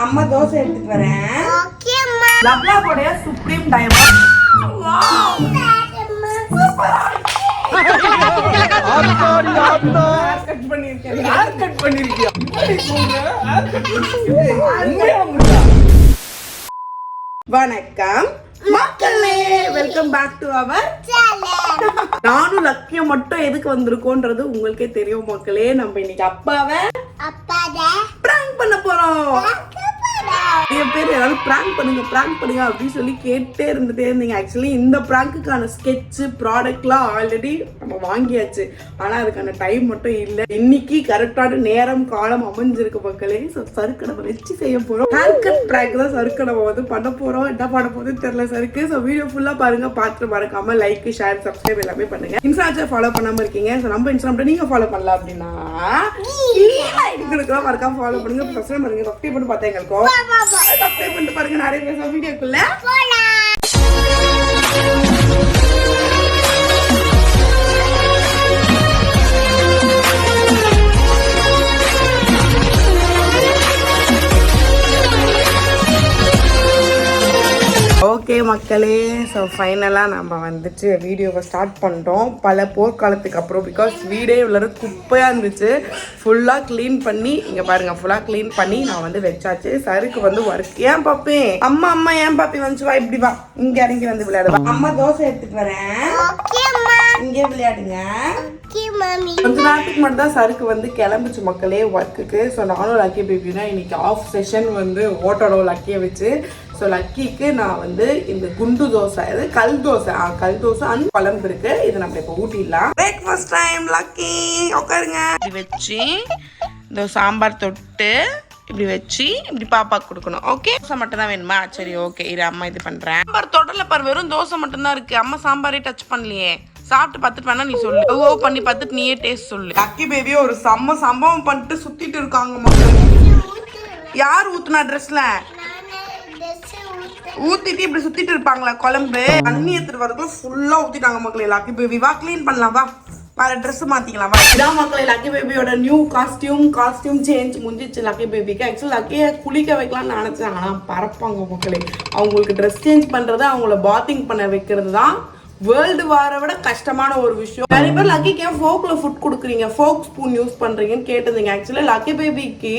அம்மா தோசை எடுத்துட்டு வரேன். லவ்லாவோட supreme diamond. Wow super. Cut பண்ணிருக்கேன். கட் பண்ணிருக்கியா? வணக்கம் மக்களே, welcome back to our channel. நானும் லக்கியம் மட்டும் எதுக்கு வந்திருக்கோன்றது உங்களுக்கே தெரியும் மக்களே. நம்ம இன்னைக்கு அப்பாவை பிராங்க் பண்ண போறோம். நிறைய பேர் ஏதாவது பிராங்க் பண்ணுங்க அப்படின்னு சொல்லி கேட்டே இருந்தீங்க. ஆக்சுவலி இந்த பிராங்குக்கான ஸ்கெட்ச் ப்ராடக்ட்லாம் ஆல்ரெடி நம்ம வாங்கியாச்சு. ஆனா அதுக்கான டைம் மட்டும் இல்லை. இன்னைக்கு கரெக்டான நேரம் காலம் அமைஞ்சிருக்கு மக்களே. சறுக்கடவை வச்சு செய்ய போறோம். ஹேர் கட் பிராங்க் தான் சறுக்கடவை வந்து பண்ண போறோம். என்ன பண்ண போகுதுன்னு தெரியல சருக்கு. ஸோ வீடியோ ஃபுல்லா பாருங்க. பார்த்துட்டு மறக்காம லைக், ஷேர், சப்ஸ்கிரைப் எல்லாமே பண்ணுங்க. இன்ஸ்டாகிராம் ஃபாலோ பண்ணாம இருக்கீங்க. ஸோ நம்ம இன்ஸ்டாகிராம் நீங்க ஃபாலோ பண்ணலாம் அப்படின்னா மறக்காம ஃபாலோ பண்ணுங்க. சப்ஸ்கிரைப் பண்ணுங்க. சப்ஸ்கிரைப் பண்ணி பார்த்தா எங்களுக்கும் சப்ஸ்கிரைப் பண்ணிட்டு பாருங்க. நிறைய பேர் வீடியோக்குள்ள ஓகே மக்களே. ஸோ ஃபைனலாக நம்ம வந்துட்டு வீடியோவை ஸ்டார்ட் பண்ணிட்டோம். பல போர்க்காலத்துக்கு அப்புறம். பிகாஸ் வீடே இவ்வளோ குப்பையாக இருந்துச்சு. ஃபுல்லாக க்ளீன் பண்ணி இங்கே பாருங்கள், ஃபுல்லாக க்ளீன் பண்ணி நான் வந்து வச்சாச்சு. சருக்கு வந்து ஒர்க். ஏன் பாப்பி அம்மா ஏன் பாப்பி வந்துச்சு? வா இப்படி வா, இங்கே இறங்கி வந்து விளையாடுவா. அம்மா தோசை எடுத்துட்டு வரேன், இங்கே விளையாடுங்க. கொஞ்ச நேரத்துக்கு மட்டும் தான் சருக்கு வந்து கிளம்பிச்சு மக்களே ஒர்க்குக்கு. ஸோ நானும் லக்கி பேபினா இன்னைக்கு ஆஃப் செஷன் வந்து ஓட்டோட லக்கியை வச்சு. ஸோ லக்கிக்கு நான் வந்து இந்த குண்டு தோசை, அது கல் தோசை அண்ட் குழம்பு இருக்கு. இதை நம்ம இப்போ ஊட்டிடலாம். Breakfast time. லக்கி உட்காருங்க. இப்படி வச்சு இந்த சாம்பார் தொட்டு இப்படி வச்சு இப்படி பாப்பாக்கு கொடுக்கணும். ஓகே, தோசை மட்டும் தான் வேணுமா? சரி ஓகே, இது அம்மா இது பண்றேன். சாம்பார் தொடல பாரு, வெறும் தோசை மட்டும் தான் இருக்கு. அம்மா சாம்பாரே டச் பண்ணலையே. சாப்பிட்டு பார்த்துட்டு வேணா நீ சொல்லு. ஓ பண்ணி பார்த்துட்டு நீயே டேஸ்ட் சொல்லு. லக்கி பேபி ஒரு சம்பவம் பண்ணிட்டு சுத்திட்டு இருக்காங்க மக்கள். யார் ஊத்துனா ட்ரெஸ்ல ஊத்திட்டு இப்படி சுத்திட்டு இருப்பாங்களா? குழம்பு தண்ணி எடுத்துட்டு வரதுக்குள்ள ஃபுல்லா ஊத்திட்டாங்க மக்களே. லக்கி பேபி வா க்ளீன் பண்ணலாம், வா வேற ட்ரெஸ் மாத்திக்கலாம் வா. இதான் மக்களே லக்கி பேபியோட நியூ காஸ்டியூம் சேஞ்ச் முடிஞ்சிச்சு லக்கி பேபிக்கு. ஆக்சுவலி லக்கியை குளிக்க வைக்கலாம்னு நினைச்சேன். ஆனா பறப்பாங்க மக்களே. அவங்களுக்கு ட்ரெஸ் சேஞ்ச் பண்றது, அவங்கள பாத்திங் பண்ண வைக்கிறது தான் வேர்ல்டு வாரை விட கஷ்டமான ஒரு விஷயம். நிறைய பேர் லக்கிக்கு ஏன் ஃபோக்ல ஃபுட் கொடுக்குறீங்க, ஃபோக் ஸ்பூன் யூஸ் பண்றீங்கன்னு கேட்டிருந்தீங்க. ஆக்சுவலி லக்கி பேபிக்கு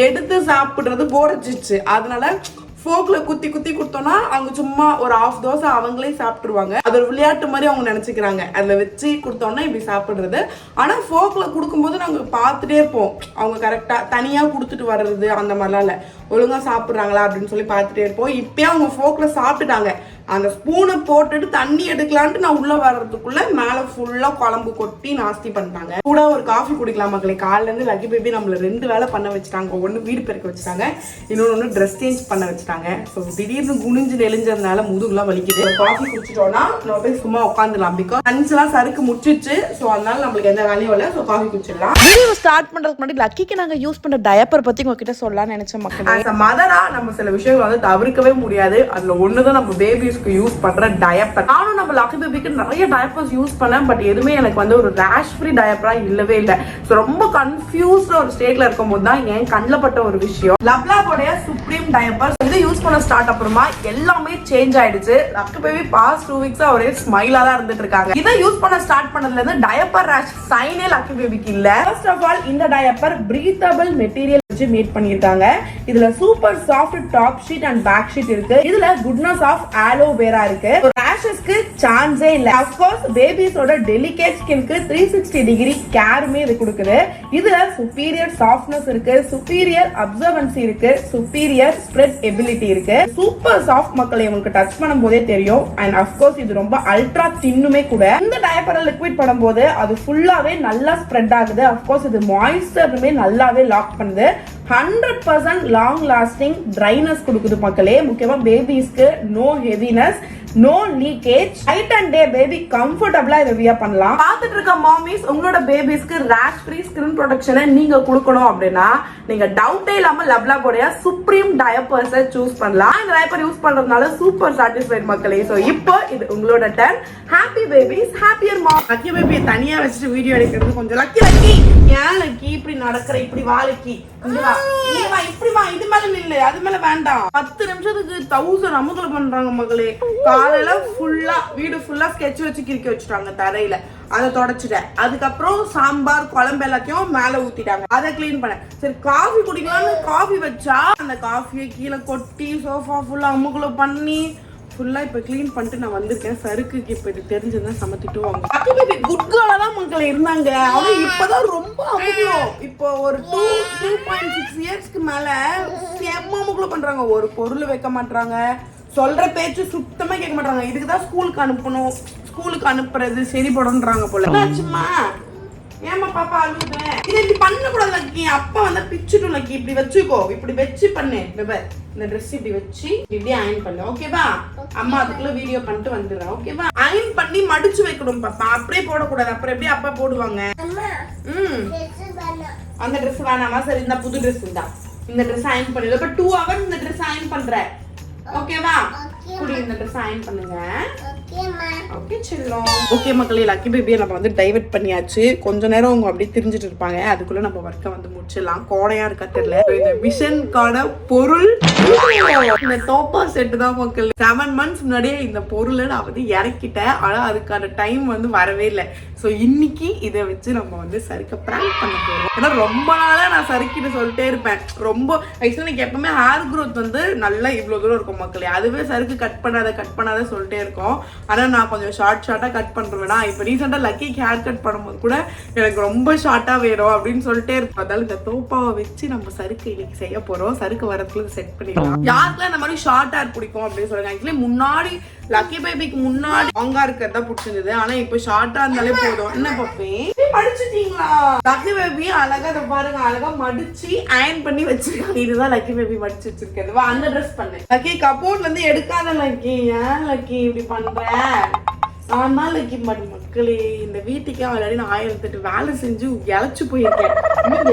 எடுத்து சாப்பிடுறது போரச்சிச்சு. அதனால ஃபோக்ல குத்தி கொடுத்தோம்னா அவங்க சும்மா ஒரு ஆஃப் தோசை அவங்களே சாப்பிட்டுருவாங்க. அது ஒரு விளையாட்டு மாதிரி அவங்க நினைச்சுக்கிறாங்க. அதில் வச்சு கொடுத்தோம்னா இப்படி சாப்பிடுறது. ஆனா ஃபோக்ல கொடுக்கும்போது நாங்க பார்த்துட்டே இருப்போம். அவங்க கரெக்டா தனியா கொடுத்துட்டு வர்றது அந்த மாதிரிலாம் இல்லை. ஒழுங்கா சாப்பிட்றாங்களா அப்படின்னு சொல்லி பார்த்துட்டே இருப்போம். இப்பயே அவங்க ஃபோக்ல சாப்பிட்டுட்டாங்க. அந்த ஸ்பூனை போட்டுட்டு தண்ணி எடுக்கலான்ட்டு நான் உள்ள வர்றதுக்குள்ள மேல ஃபுல்லா குழம்பு கொட்டி நாஸ்தி பண்ணிட்டாங்க. கூட ஒரு காஃபி குடிக்கலாம் மக்களே. காலைல இருந்து லக்கி பேபி நம்மள 2 வேலை பண்ண வச்சுட்டாங்க. ஒன்று வீடு பெருக்க வச்சுட்டாங்க, இன்னொன்று ட்ரெஸ் சேஞ்ச் பண்ண வச்சுட்டாங்க. ஸோ திடீர்னு குனிஞ்சு நெளிஞ்சதுனால முதுகுலாம் வலிக்குது. காஃபி குடிச்சிட்டோம்னா நம்ம போய் சும்மா உட்காந்துலாம். பிகாஸ் லஞ்ச் எல்லாம் சருக்கு முடிச்சிச்சு. ஸோ அதனால நம்மளுக்கு எந்த வேலையும் இல்லை. ஸோ காஃபி குடிச்சிடலாம். வீடியோ ஸ்டார்ட் பண்றதுக்கு முன்னாடி லக்கிக்கு நாங்க யூஸ் பண்ற டயப்பர் பத்தி உங்ககிட்ட சொல்லலாம்னு நினைச்ச மக்கள். மதரா நம்ம சில விஷயங்கள் வந்து தவிர்க்கவே முடியாது. அதுல ஒண்ணுதான் நம்ம பேபி யூஸ் பண்ற டயப்பர். நானும் நம்ம லக்கி பேபிக்கு நிறைய டயப்பர்ஸ் யூஸ் பண்ணேன். பட் எதுவுமே எனக்கு வந்து ஒரு ரேஷ் ஃப்ரீ டயப்பரா இல்லவே இல்லை. ஸோ ரொம்ப கன்ஃபியூஸ்ட் ஒரு ஸ்டேட்ல இருக்கும் போது தான் என் கண்ணில் பட்ட ஒரு விஷயம் லவ்லாவோட சுப்ரீம் டயப்பர்ஸ் வந்து யூஸ் பண்ண ஸ்டார்ட் அப்புறமா எல்லாமே சேஞ்ச் ஆயிடுச்சு. லக்கி பேபி பாஸ்ட் 2 வீக்ஸா ஒரே ஸ்மைலா தான் இருந்துட்டு இருக்காங்க. இதை யூஸ் பண்ண ஸ்டார்ட் பண்ணதுல இருந்து டயப்பர் ரேஷ் சைனே லக்கி பேபிக்கு இல்ல. ஃபர்ஸ்ட் ஆஃப் ஆல் இந்த டயப்பர் பிரீத்தபிள் மெட்டீரியல் வச்சு மேட் பண்ணிருக்காங்க. இதுல super soft top sheet and back sheet இருக்கு. இதுல குட்னஸ் ஆஃப் ஆலோவேரா இருக்கு. ரேஷஸ்க்கு சான்ஸே இல்ல. ஆஃப் கோர்ஸ் பேபிஸோட டெலிகேட் ஸ்கின்க்கு 360 டிகிரி கேருமே இது கொடுக்குது. இதுல சுப்பீரியர் சாஃப்ட்னஸ் இருக்கு, சுப்பீரியர் அப்சர்வன்சி இருக்கு, சுப்பீரியர் ஸ்ப்ரெட் எபிலிட்டி இருக்கு. சூப்பர் சாஃப்ட் மக்களை உங்களுக்கு டச் பண்ணும் போதே தெரியும். அண்ட் ஆஃப் கோர்ஸ் இது ரொம்ப அல்ட்ரா தின்னுமே கூட. இந்த டயப்பரை லிக்விட் பண்ணும்போது அது ஃபுல்லாவே நல்லா ஸ்ப்ரெட் ஆகுது. ஆஃப் கோர்ஸ் இது மாய்ஸ்சருமே நல்லாவே லாக் பண்ணுது. 100% லாங் லாஸ்டிங் ட்ரைனஸ் கொடுக்குது மக்களே. முக்கியமா பேபிஸ்க்கு no heaviness no leakage. Night and day baby கம்ஃபர்டபிளா இதை வியர் பண்ணலாம். பார்த்துட்டு இருக்க மாமிஸ் உங்களோட பேபிஸ்க்கு ரேஷ் ஃப்ரீ ஸ்கின் ப்ரொடெக்ஷனை நீங்க கொடுக்கணும் அப்படின்னா நீங்க டவுட்டே இல்லாம லவ்லாபோடைய சுப்ரீம் டயப்பர்ஸை சூஸ் பண்ணலாம். இந்த டயப்பர் யூஸ் பண்றதுனால சூப்பர் சாட்டிஸ்ஃபைட் மக்களே. சோ இப்போ இது உங்களோட டர்ன். ஹாப்பி பேபிஸ் ஹாப்பியர் மாம். லக்கி பேபியை தனியா வச்சுட்டு வீடியோ எடுக்கிறது கொஞ்சம் லக்கி. ஏன் லக்கி இப்படி நடக்கிற? இப்படி வா லக்கி, இங்க வா, இங்க வா, இப்படி வா. இது மேல நில்லு, அது மேல வேண்டாம். 10 நிமிஷத்துக்கு 1000 அமுகல பண்றாங்க மகளே. காலையில ஃபுல்லா வீடு ஃபுல்லா ஸ்கெட்ச் வச்சு கிறுக்கி வச்சுட்டாங்க தரையில. அதை தொடச்சிட்டேன். அதுக்கப்புறம் சாம்பார் குழம்பு எல்லாத்தையும் மேல ஊத்திட்டாங்க. அதை கிளீன் பண்ணேன். சரி காஃபி குடிக்கலாம்னு காஃபி வச்சா அந்த காஃபியை கீழே கொட்டி சோஃபா ஃபுல்லா அமுகுல பண்ணி ஃபுல்லா இப்ப கிளீன் பண்ணிட்டு நான் வந்திருக்கேன். சருக்குக்கு இப்ப இது தெரிஞ்சதுதான் சமத்திட்டுவாங்க. குட் கேர்லா தான் மக்கள் இருந்தாங்க. அவங்க இப்பதான் ரொம்ப அமுகலம். இப்போ ஒரு 2.6 இயர்ஸ்க்கு மேல செம்ம அமுகலம் பண்றாங்க. ஒரு பொருள் வைக்க மாட்டாங்க, சொல்ற பேச்சு சுத்தமா கேட்க மாட்டாங்க. இதுக்குதான் ஸ்கூலுக்கு அனுப்பணும், ஸ்கூலுக்கு அனுப்புறது சரி போடுன்றாங்க போல. சும்மா ஏமா பாப்பா அழுகுது? இதை இப்படி பண்ண கூடாது லக்கி. அப்பா வந்தா பிச்சுட்டும் லக்கி. இப்படி வச்சுக்கோ, இப்படி வச்சு பண்ணு. இந்த ட்ரெஸ் இப்படி வச்சு இப்படி அயன் பண்ணு, ஓகேவா? அம்மா அதுக்குள்ள வீடியோ பண்ணிட்டு வந்துடுறேன், ஓகேவா? அயன் பண்ணி மடிச்சு வைக்கணும் பாப்பா. அப்படியே போடக்கூடாது. அப்புறம் எப்படி அப்பா போடுவாங்க? அந்த ட்ரெஸ் வேணாமா? சரி இந்த புது ட்ரெஸ் இருந்தா இந்த ட்ரெஸ் அயன் பண்ணிடு. இப்ப 2 ஹவர்ஸ் இந்த ட்ரெஸ் அயன் பண்ற, ஓகேவா? குடி இந்த ட்ரெஸ் அயன் பண்ணுங்க. ஓகே செல்லம். ஓகே மக்களே, லக்கி பேபியை நம்ம வந்து டைவர்ட் பண்ணியாச்சு. கொஞ்ச நேரம் அவங்க அப்படியே திரிஞ்சிட்டு இருப்பாங்க. அதுக்குள்ள நம்ம ஒர்க்கை வந்து முடிச்சிடலாம். கோடையா இருக்கா தெரியல. இந்த மிஷனுக்கான பொருள் இந்த தோப்பா செட்டு தான் மக்கள். 7 months முன்னாடியே இந்த பொருளை நான் வந்து இறக்கிட்டேன். ஆனா அதுக்கான டைம் வந்து வரவே இல்லை. ஸோ இன்னைக்கு இதை வச்சு நம்ம வந்து சறுக்க பிராங்க் பண்ண போறோம். ஏன்னா ரொம்ப நாளா நான் சறுக்கிட்டு சொல்லிட்டே இருப்பேன். ரொம்ப ஆக்சுவலி எனக்கு எப்பவுமே ஹேர் க்ரோத் வந்து நல்லா இவ்வளவு தூரம் இருக்கும் மக்களே. அதுவே சறுக்கு கட் பண்ணாத சொல்லிட்டே இருக்கோம். ஆனா நான் கொஞ்சம் ஷார்ட்டா கட் பண்றேன்னா இப்போ ரீசெண்டா லக்கிக்கு ஹேர் கட் பண்ணும்போது கூட எனக்கு ரொம்ப ஷார்ட்டா வேணும் அப்படின்னு சொல்லிட்டே இருப்போம். அதனால இந்த தோப்பாவை வச்சு நம்ம சறுக்கு இன்னைக்கு செய்ய போறோம். சறுக்கு வரதுக்குள்ள செட் பண்ணிடலாம். யாருக்கெல்லாம் இந்த மாதிரி ஷார்ட் ஹேர் பிடிக்கும் அப்படின்னு சொல்லுங்க. ஆக்சுவலி முன்னாடி லக்கி பேபிக்கு முன்னாடி லாங்கா இருக்கிறதா பிடிச்சிருந்தது. ஆனா இப்ப ஷார்ட்டா இருந்தாலே போதும். என்ன பாப்பே மடிச்சிட்டீங்களா? லக்கி பேபி அழகா இதை பாருங்க, அழகா மடிச்சு அயன் பண்ணி வச்சிருக்காங்க. இதுதான் லக்கி பேபி மடிச்சு வச்சிருக்கேன். அந்த ட்ரெஸ் பண்ணு லக்கி. கபோர்ட்ல இருந்து எடுக்காத லக்கி. ஏன் லக்கி இப்படி பண்ற? நான் தான் லக்கி மக்களே. இந்த வீட்டுக்கே ஆல்ரெடி நான் 1008 வேலை செஞ்சு இழைச்சு போயிருக்கேன்.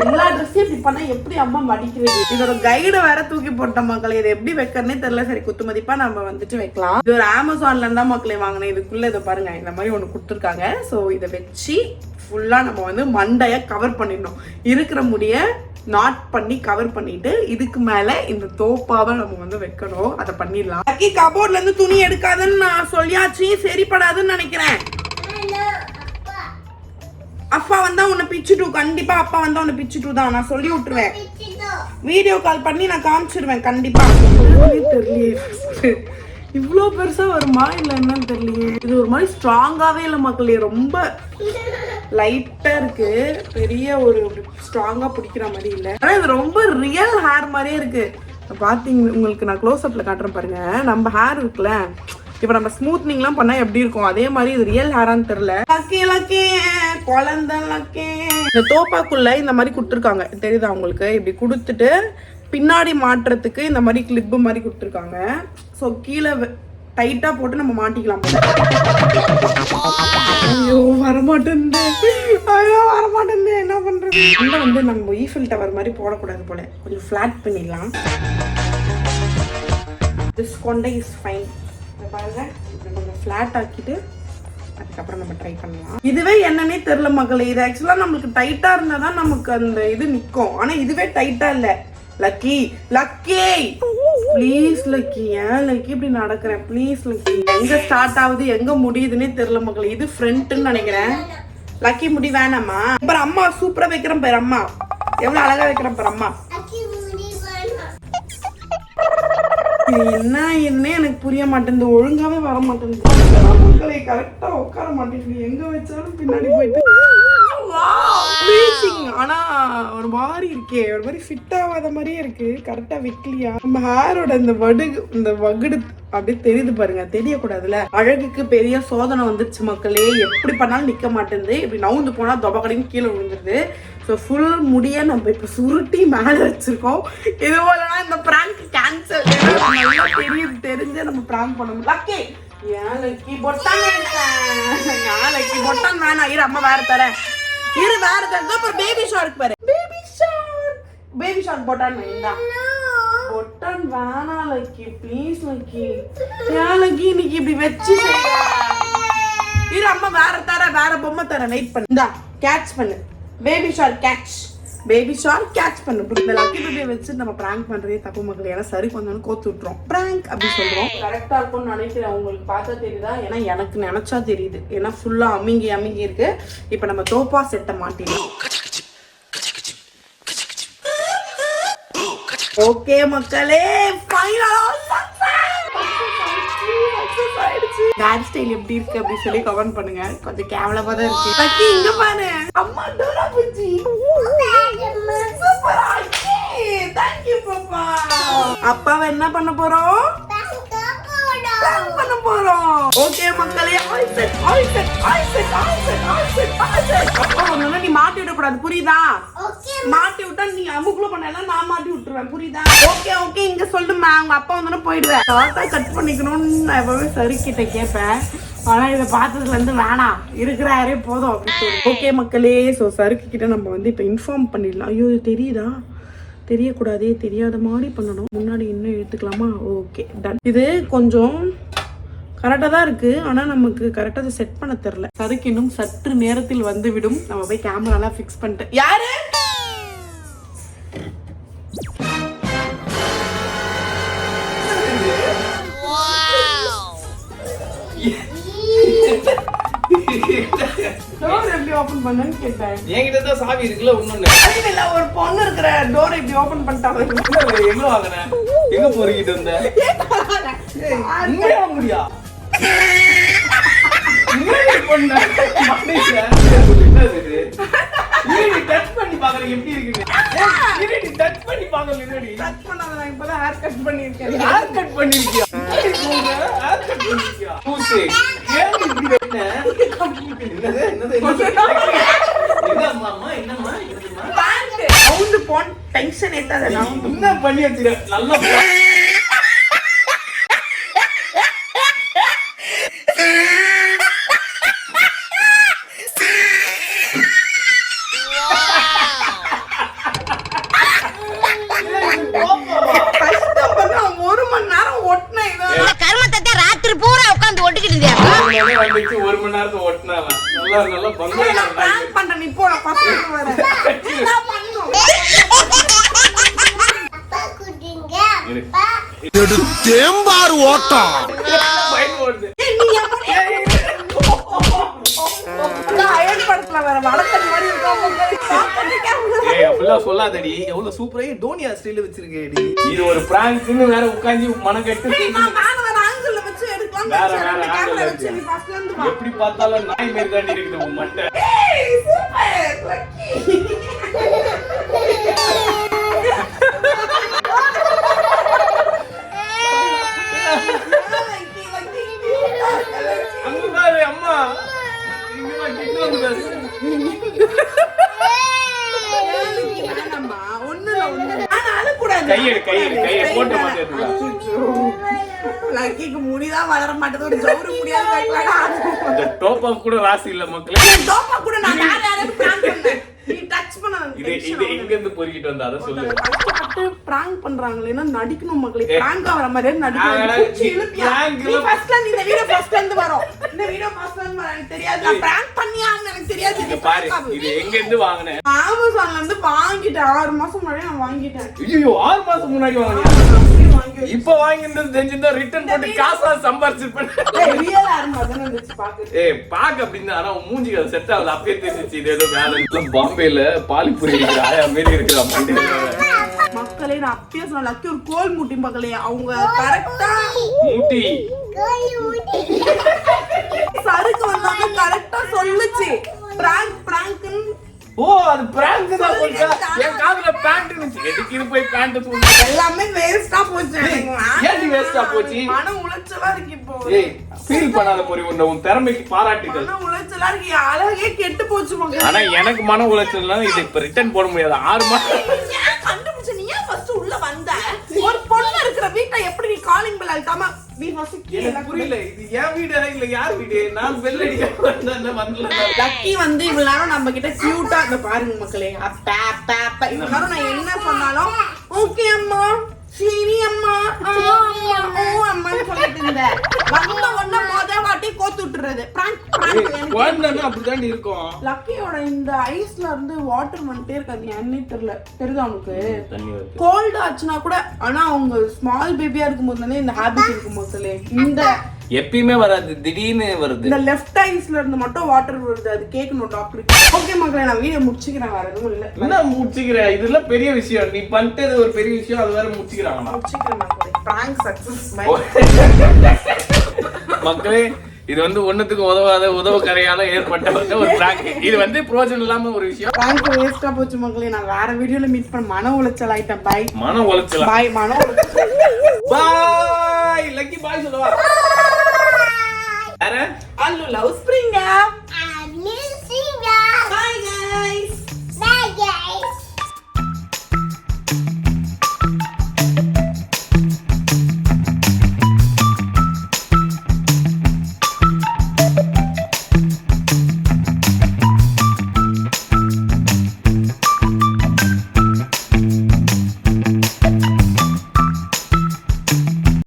எல்லா ட்ரெஸ்ஸையும் இப்படி பண்ணா எப்படி அம்மா மடிக்கிறது? இதோட கைடை வேற தூக்கி போட்ட மக்களே. இதை எப்படி வைக்கிறனே தெரியல. சரி குத்து மதிப்பா நம்ம வந்துட்டு வைக்கலாம். இது ஒரு அமேசான்ல இருந்தா மக்களே வாங்கினேன். இதுக்குள்ள இதை பாருங்க, இந்த மாதிரி ஒண்ணு கொடுத்துருக்காங்க. ஸோ இதை வச்சு ஃபுல்லா நம்ம வந்து மண்டைய கவர் பண்ணிடணும். இருக்கிற முடிய நாட் பண்ணி கவர் பண்ணிட்டு இதுக்கு மேல இந்த தோப்பாவை நம்ம வந்து வைக்கணும். அதை பண்ணிடலாம். கபோர்ட்ல இருந்து துணி எடுக்காதுன்னு நான் சொல்லியாச்சு. சரிப்படாதுன்னு நினைக்கிறேன். அப்பா வந்தா உன்னை பிச்சுட்டு, கண்டிப்பா அப்பா வந்தா உன்னை பிச்சுட்டு தான் நான் சொல்லி விட்டுருவேன். வீடியோ கால் பண்ணி நான் காமிச்சிருவேன் கண்டிப்பா. தெரியலையே இவ்வளோ பெருசா வருமா இல்ல என்னன்னு தெரியலையே. இது ஒரு மாதிரி ஸ்ட்ராங்காவே இல்லை மக்களே. ரொம்ப லைட்டா இருக்கு. பெரிய ஒரு ஸ்ட்ராங்கா பிடிக்கிற மாதிரி இல்ல. ஆனா இது ரொம்ப ரியல் ஹேர் மாதிரியே இருக்கு. பாத்தீங்க, உங்களுக்கு நான் க்ளோஸ் அப்ல காட்டுறேன் பாருங்க. நம்ம ஹேர் இருக்குல்ல, இப்ப நம்ம ஸ்மூத்னிங் எல்லாம் பண்ணா எப்படி இருக்கும் அதே மாதிரி இது ரியல் ஹேரான்னு தெரியல. குழந்தை இந்த தோப்பாக்குள்ள இந்த மாதிரி கொடுத்துருக்காங்க. தெரியுதா உங்களுக்கு? இப்படி கொடுத்துட்டு பின்னாடி மாட்டுறதுக்கு இந்த மாதிரி கிளிப்பு மாதிரி கொடுத்துருக்காங்க. ஸோ கீழே டைட்டா போட்டு நம்ம மாட்டிக்கலாம். ஐயோ வரமாட்டேன், என்ன பண்றது? இன்னும் வந்து நம்ம ஈஃபில் டவர் மாதிரி போடக்கூடாது போல. கொஞ்சம் ஃபிளாட் பண்ணிடலாம். திஸ் கொண்டை இஸ் ஃபைன். பாருங்க, கொஞ்சம் ஃபிளாட் ஆக்கிட்டு அதுக்கப்புறம் நம்ம ட்ரை பண்ணலாம். இதுவே என்னன்னே தெரியல மக்களே. இது ஆக்சுவலா நம்மளுக்கு டைட்டா இருந்தா தான் நமக்கு அந்த இது நிற்கும். ஆனா இதுவே டைட்டா இல்லை. Lucky please lucky. ஏன் லக்கி இப்படி நடக்கிறேன்? Please lucky. எங்க ஸ்டார்ட் ஆகுது எங்க முடியுதுன்னே தெரியல மக்களே. இது ஃப்ரண்ட்னு நினைக்கிறேன். லக்கி முடி வேணாமா? அப்புறம் அம்மா சூப்பரா வைக்கிறேன் பேர். அம்மா எவ்வளவு அழகா வைக்கிறேன் பேர். அம்மா என்ன எனக்கு புரிய மாட்டேங்குது. ஒழுங்காவே வர மாட்டேங்குது. கரெக்டா உட்கார மாட்டேங்குது. எங்க வச்சாலும் பின்னாடி போயிட்டு. ஆனா ஒரு மாதிரி இருக்கே, ஒரு மாதிரி ஃபிட் ஆகாத மாதிரியே இருக்கு. கரெக்டா வைக்கலையா? நம்ம ஹேரோட இந்த வகுடு அப்படியே தெரியுது பாருங்க. தெரியக்கூடாதுல. அழகுக்கு பெரிய சோதனை வந்துருச்சு மக்களே. எப்படி பண்ணாலும் நிக்க மாட்டேங்குது. இப்படி நவுந்து போனா தொபக்கடையும் கீழே விழுந்துருது. ஸோ ஃபுல் முடிய நம்ம இப்ப சுருட்டி மேல வச்சிருக்கோம். இது போலனா இந்த பிராங்க் கேன்சல். தெரிஞ்சு நம்ம பிராங்க் பண்ண முடியும். லக்கி ஏலக்கி பொட்டான் ஏலக்கி பொட்டான் வேணாம். இரு அம்மா வேற தரேன். இரு வேற தரேன். அப்புறம் பேபி ஷார்க் பாரு. பேபி ஷார்க் பொட்டான் இந்தா. பொட்டான் வேணாம் லக்கி, ப்ளீஸ் லக்கி. ஏலக்கி இன்னைக்கு இப்படி வச்சு இரு அம்மா வேற தரேன். வேற பொம்மை தரேன். வெயிட் பண்ணு. இந்தா கேட்ச் பண்ணு. Baby shark catch. Baby shark catch பண்ணு. இந்த லக்கி பேபியை வச்சு நம்ம பிராங்க் பண்றதே தப்பு மக்கள். ஏன்னா சரி கொஞ்சம் கோத்து விட்டுறோம். பிராங்க் அப்படி சொல்றோம். கரெக்டா இருக்கும்னு நினைக்கிறேன். உங்களுக்கு பார்த்தா தெரியுதா? ஏன்னா எனக்கு நினைச்சா தெரியுது. ஏன்னா ஃபுல்லா அமிங்கி அமிங்கி இருக்கு. இப்ப நம்ம தோப்பா செட்டை மாட்டிடலாம். ஓகே மக்களே, ஃபைனலா டான்ஸ் ஸ்டைல் எப்படி இருக்கு அப்படி சொல்லி கமெண்ட் பண்ணுங்க. கொஞ்சம் கேவலமா தான் இருக்கு. லக்கி இங்க பாரு. அம்மா டோரா புஜ்ஜி. சூப்பரா இருக்கு. Thank you பாப்பா. அப்பாவை என்ன பண்ண போறோம்? பிராங்க் பண்ண போறோம். ஓகே மக்களே, ஆல் செட். அப்பா ஒண்ணுனா நீ மாட்டி விட கூடாது, புரியுதா? மாட்டி விட்டா நீ அமுக்குள்ள பண்ணல, நான் மாட்டி விட்டுருவேன், புரியுதா? ஓகே இங்க சொல்லுமா, உங்க அப்பா வந்தோட போயிடுவேன். டாட்டா கட் பண்ணிக்கணும்னு நான் எப்பவுமே சரிக்கிட்ட கேட்பேன். ஆனா இதை பார்த்ததுல இருந்து வேணாம், இருக்கிற யாரே போதும் அப்படின்னு சொல்லி. ஓகே மக்களே, ஸோ சருக்கு கிட்ட நம்ம வந்து இப்போ இன்ஃபார்ம் பண்ணிடலாம். ஐயோ தெரியுதா? தெரியக்கூடாதே, தெரியாத மாதிரி பண்ணணும். முன்னாடி இன்னும் எடுத்துக்கலாமா? Okay done. இது கொஞ்சம் கரெக்டாக தான் இருக்கு, ஆனால் நமக்கு கரெக்டாக அதை செட் பண்ண தெரில. சருக்கு இன்னும் சற்று நேரத்தில் வந்து விடும். நம்ம போய் கேமராலாம் ஃபிக்ஸ் பண்ணிட்டு. யாரு டோர் எப்படி ஓபன் பண்ணனும் கேட்டேன். என்கிட்ட தான் சாவி இருக்குல இன்னொன்னு. இல்ல ஒரு பொண்ணு இருக்குற டோர் எப்படி ஓபன் பண்ணிட்டாங்க. எங்க வாங்குன? எங்க போறீங்க வந்த? இங்க வாங்குறியா? இங்க பொண்ணு மாட்டேங்க. என்னது இது? நீ டச் பண்ணி பாக்குற எப்படி இருக்கு? நீ டச் பண்ணி பாக்கல என்னடி? டச் பண்ணாத, நான் இப்பதான் ஹேர் கட் பண்ணிருக்கேன். ஹேர் கட் பண்ணிருக்கியா? ஹேர் கட் பண்ணிருக்கியா? பூசி ஏன் இப்படி வெட்ட? என்னது என்னம்மா என்னம்மா பாண்ட் சவுண்ட் போன் டென்ஷன் ஏத்தாத. நான் என்ன பண்ணி வச்சிர? நல்லா ஒரு மணி நேரத்துல ஓட்டுனாவா? நல்லா பிராங்க் பண்ற. நீ போடா ஃபர்ஸ்ட் வர. நான் பண்ணனும். அப்பா குடிங்க. அப்பா இது தேம்பார் ஓட்டம். பைக் ஓடுது. நீ எப்படி நான் அயன் படத்துல வர வடக்கன் மாதிரி இருக்கா? ஏய் அப்படிலாம் சொல்லாதடி. எவ்வளவு சூப்பரா டோனியா ஸ்டைல்ல வச்சிருக்கேடி. இது ஒரு பிராங்க்னு வேற உட்கார்ந்து மனக்கட்டு. எப்படி பார்த்தாலும் நாய் மாதிரி தாண்டி இருக்குது உன் மண்டை. அங்க பாரு அம்மா, இங்க கிட்ட வந்து பாரு. கையை போட்டு மாட்டேன். லக்கிக்கு முடிதான் வளர மாட்டேது. ஒரு ஜவுரு முடியாது. இந்த டோப்பா கூட ராசி இல்ல மக்களே. டோப்பா கூட நான் வேற யாரையும் பிராங்க் பண்ணேன். நீ டச் பண்ணாத. இது எங்க இருந்து பொறுக்கிட்டு வந்த அத சொல்லு. கஷ்டப்பட்டு பிராங்க் பண்றாங்களேனா நடிக்கணும் மக்களே. பிராங்க் ஆவற மாதிரி நடிக்கணும். நீ ஃபர்ஸ்ட்ல இந்த வீடியோ ஃபர்ஸ்ட்ல இருந்து வரோம். இந்த வீடியோ ஃபர்ஸ்ட்ல இருந்து வர எனக்கு தெரியாது. நான் பிராங்க் பண்ணியான்னு எனக்கு தெரியாது. இங்க பாரு, இது எங்க இருந்து வாங்குனே? அமேசான்ல இருந்து வாங்கிட்டேன். 6 மாசம் முன்னாடி நான் வாங்கிட்டேன். ஐயோ 6 மாசம் முன்னாடி வாங்கினேன். இப்ப வாங்கினது தெரிஞ்சிருந்தா ரிட்டர்ன் போட்டு காசா சம்பாரிச்சிருப்பேன். ரியலா இருந்தா வந்துச்சு பாக்க. ஏய் பாக்க அப்படினா ஆனா மூஞ்சிக்கு அது செட் ஆகல. அப்படியே தெரிஞ்சிச்சு இது ஏதோ வேலை. பாம்பேல பாலிபுரி இருக்கிற ஆயா மாதிரி இருக்கிற மண்டையில. மக்களே நான் அப்பயே சொன்ன லக்கி ஒரு கோல் மூட்டி மக்களே. அவங்க கரெக்டா மூட்டி சருக்கு வந்தாங்க கரெக்டா சொல்லுச்சு. பிராங்க் ஓ அது பிராங்க் தான் போச்சா? என் காதுல பேண்ட் இருந்துச்சு. எதுக்கு இது போய் பேண்ட் தூக்கு? எல்லாமே வேஸ்டா போச்சு. ஏன் வேஸ்டா போச்சு? மன உளைச்சலா இருக்கு இப்போ. ஏய் ஃபீல் பண்ணாத போறி. உன் திறமைக்கு பாராட்டுகள். மன உளைச்சலா இருக்கு. அழகே கெட்டு போச்சு மக்களே. ஆனா எனக்கு மன உளைச்சல்னா இது இப்ப ரிட்டர்ன் போட முடியாது. 6 மாசம் கண்டுபிடிச்ச. நீ ஏன் ஃபர்ஸ்ட் உள்ள வந்த? ஒரு பொண்ணு இருக்கிற வீட்டை எப்படி நீ காலிங் பெல் அழுத்தாம நீ ஃபர்ஸ்ட் எனக்கு புரியல இது என் வீடா இல்ல யார் வீடு நான் பெல் அடிக்க வந்தல லக்கி வந்து இவ்வளவு நேரம் நம்ம கிட்ட கியூட்டா இந்த பாருங்க மக்களே அப்பா அப்பா அப்பா இவ்வளவு நேரம் நான் என்ன சொன்னாலும் ஓகே அம்மா சரி அம்மா ஓ அம்மான்னு சொல்லிட்டு இருந்தேன் வந்த உடனே மொத வாட்டி கோத்து விட்டுறது பிராங்க் குழந்தைன்னா அப்படிதான் இருக்கும். லக்கியோட இந்த ஐஸ்ல இருந்து வாட்டர் வந்துட்டே இருக்காது என்னன்னே தெரியல தெரியுதா அவனுக்கு தண்ணி வருது. கோல்டு ஆச்சுன்னா கூட ஆனா அவங்க ஸ்மால் பேபியா இருக்கும்போது தானே இந்த ஹாபிட் இருக்கும் மக்களே இந்த எப்பயுமே வராது திடீர்னு வருது. இந்த லெஃப்ட் ஐஸ்ல இருந்து மட்டும் வாட்டர் வருது அது கேட்கணும் டாக்டர். ஓகே மக்களே நான் வீடியோ முடிச்சுக்கிறேன் வேற எதுவும் இல்ல. என்ன முடிச்சுக்கிற இதெல்லாம் பெரிய விஷயம் நீ பண்ணிட்டது ஒரு பெரிய விஷயம் அது வேற முடிச்சுக்கிறாங்க முடிச்சுக்கிறேன் மக்களே பிராங்க் சக்சஸ் மக்களே இது வந்து ஒண்ணுத்துக்கு உதவாத உதவ கரையால ஏற்பட்ட ஒரு பிராங்க். இது வந்து பிரோஜனம் இல்லாம ஒரு விஷயம். பிராங்க் வேஸ்டா போச்சு மக்களே. நான் வேற வீடியோல மீட் பண்ண மன உளைச்சல் ஆயிட்டேன். பை மன உளைச்சல் பாய் மன உளைச்சல் பாய் லக்கி பாய் சொல்லுவா. அல்லு லவ்